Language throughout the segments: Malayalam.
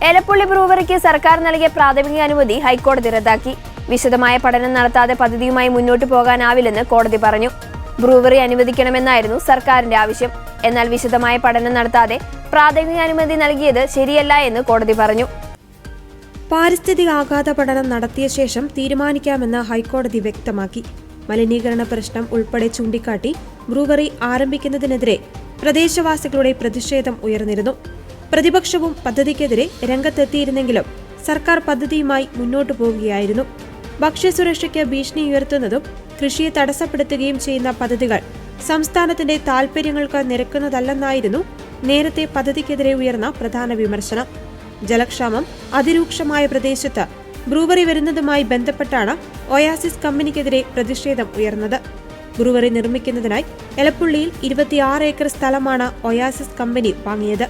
എലപ്പുള്ളി ബ്രൂവറിക്ക് സർക്കാർ നൽകിയ പ്രാഥമിക അനുമതി ഹൈക്കോടതി റദ്ദാക്കി. വിശദമായ പഠനം നടത്താതെ പദ്ധതിയുമായി മുന്നോട്ടു പോകാനാവില്ലെന്ന് കോടതി പറഞ്ഞു. ബ്രൂവറി അനുവദിക്കണമെന്നായിരുന്നു സർക്കാരിന്റെ ആവശ്യം. എന്നാൽ വിശദമായ പഠനം നടത്താതെ പ്രാഥമിക അനുമതി നൽകിയത് ശരിയല്ല എന്ന് കോടതി പറഞ്ഞു. പാരിസ്ഥിതിക ആഘാത പഠനം നടത്തിയ ശേഷം തീരുമാനിക്കാമെന്ന് ഹൈക്കോടതി വ്യക്തമാക്കി. മലിനീകരണ പ്രശ്നം ഉൾപ്പെടെ ചൂണ്ടിക്കാട്ടി ബ്രൂവറി ആരംഭിക്കുന്നതിനെതിരെ പ്രദേശവാസികളുടെ പ്രതിഷേധം ഉയർന്നിരുന്നു. പ്രതിപക്ഷവും പദ്ധതിക്കെതിരെ രംഗത്തെത്തിയിരുന്നെങ്കിലും സർക്കാർ പദ്ധതിയുമായി മുന്നോട്ടു പോവുകയായിരുന്നു. ഭക്ഷ്യസുരക്ഷയ്ക്ക് ഭീഷണി ഉയർത്തുന്നതും കൃഷിയെ തടസ്സപ്പെടുത്തുകയും ചെയ്യുന്ന പദ്ധതികൾ സംസ്ഥാനത്തിന്റെ താൽപര്യങ്ങൾക്ക് നിരക്കുന്നതല്ലെന്നായിരുന്നു നേരത്തെ പദ്ധതിക്കെതിരെ ഉയർന്ന പ്രധാന വിമർശനം. ജലക്ഷാമം അതിരൂക്ഷമായ പ്രദേശത്ത് ബ്രൂവറി വരുന്നതുമായി ബന്ധപ്പെട്ടാണ് ഒയാസിസ് കമ്പനിക്കെതിരെ പ്രതിഷേധം ഉയർന്നത്. ബ്രൂവറി നിർമ്മിക്കുന്നതിനായി എലപ്പുള്ളിയിൽ 26 ഏക്കർ സ്ഥലമാണ് ഒയാസിസ് കമ്പനി വാങ്ങിയത്.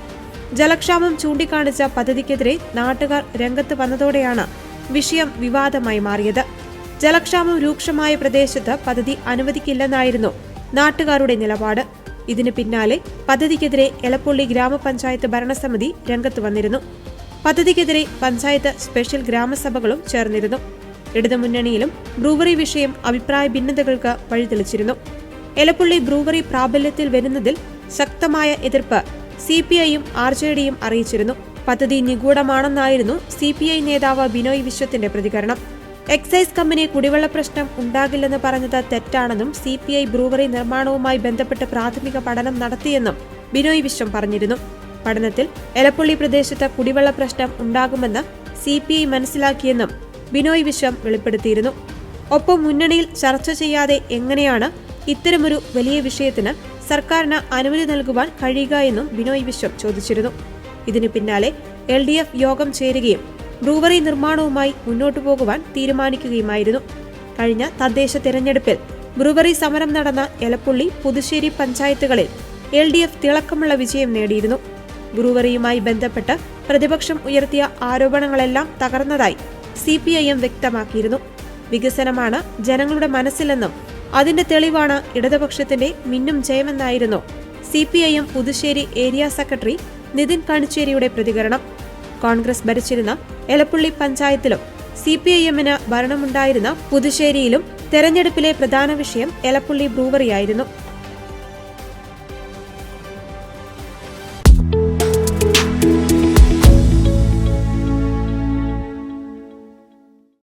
ജലക്ഷാമം ചൂണ്ടിക്കാണിച്ച പദ്ധതിക്കെതിരെ നാട്ടുകാർ രംഗത്ത് വന്നതോടെയാണ് വിഷയം വിവാദമായി മാറിയത്. ജലക്ഷാമം രൂക്ഷമായ പ്രദേശത്ത് പദ്ധതി അനുവദിക്കില്ലെന്നായിരുന്നു നാട്ടുകാരുടെ നിലപാട്. ഇതിന് പിന്നാലെ പദ്ധതിക്കെതിരെ എലപ്പുള്ളി ഗ്രാമപഞ്ചായത്ത് ഭരണസമിതി രംഗത്ത് വന്നിരുന്നു. പദ്ധതിക്കെതിരെ പഞ്ചായത്ത് സ്പെഷ്യൽ ഗ്രാമസഭകളും ചേർന്നിരുന്നു. ഇടതുമുന്നണിയിലും ബ്രൂവറി വിഷയം അഭിപ്രായ ഭിന്നതകൾക്ക് വഴിതെളിച്ചിരുന്നു. എലപ്പുള്ളി ബ്രൂവറി പ്രാബല്യത്തിൽ വരുന്നതിൽ ശക്തമായ എതിർപ്പ് CPIയും RJDയും അറിയിച്ചിരുന്നു. പദ്ധതി നിഗൂഢമാണെന്നായിരുന്നു CPI നേതാവ് ബിനോയ് വിശ്വത്തിന്റെ പ്രതികരണം. എക്സൈസ് കമ്പനി കുടിവെള്ള പ്രശ്നം ഉണ്ടാകില്ലെന്ന് പറഞ്ഞത് തെറ്റാണെന്നും CPI ബ്രൂവറി നിർമ്മാണവുമായി ബന്ധപ്പെട്ട് പ്രാഥമിക പഠനം നടത്തിയെന്നും ബിനോയ് വിശ്വം പറഞ്ഞിരുന്നു. പഠനത്തിൽ എലപ്പുള്ളി പ്രദേശത്ത് കുടിവെള്ള പ്രശ്നം ഉണ്ടാകുമെന്ന് CPI മനസ്സിലാക്കിയെന്നും ബിനോയ് വിശ്വം വെളിപ്പെടുത്തിയിരുന്നു. ഒപ്പം മുന്നണിയിൽ ചർച്ച ചെയ്യാതെ എങ്ങനെയാണ് ഇത്തരമൊരു വലിയ വിഷയത്തിന് സർക്കാരിന് അനുമതി നൽകുവാൻ കഴിയുക എന്നും ബിനോയ് വിശ്വം ചോദിച്ചിരുന്നു. ഇതിന് പിന്നാലെ LDF യോഗം ചേരുകയും ബ്രൂവറി നിർമ്മാണവുമായി മുന്നോട്ടു പോകുവാൻ തീരുമാനിക്കുകയുമായിരുന്നു. കഴിഞ്ഞ തദ്ദേശ തെരഞ്ഞെടുപ്പിൽ ബ്രൂവറി സമരം നടന്ന എലപ്പുള്ളി, പുതുശ്ശേരി പഞ്ചായത്തുകളിൽ LDF തിളക്കമുള്ള വിജയം നേടിയിരുന്നു. ബ്രൂവറിയുമായി ബന്ധപ്പെട്ട് പ്രതിപക്ഷം ഉയർത്തിയ ആരോപണങ്ങളെല്ലാം തകർന്നതായി CPIM വ്യക്തമാക്കിയിരുന്നു. വികസനമാണ് ജനങ്ങളുടെ മനസ്സിലെന്നും അതിന്റെ തെളിവാണ് ഇടതുപക്ഷത്തിന്റെ മിന്നും ജയമെന്നായിരുന്നു CPIM Puthussery area secretary Nithin കണിച്ചേരിയുടെ പ്രതികരണം. കോൺഗ്രസ് ഭരിച്ചിരുന്ന എലപ്പുള്ളി പഞ്ചായത്തിലും CPIMന് ഭരണമുണ്ടായിരുന്ന പുതുശ്ശേരിയിലും തെരഞ്ഞെടുപ്പിലെ പ്രധാന വിഷയം എലപ്പുള്ളി ബ്രൂവറിയായിരുന്നു.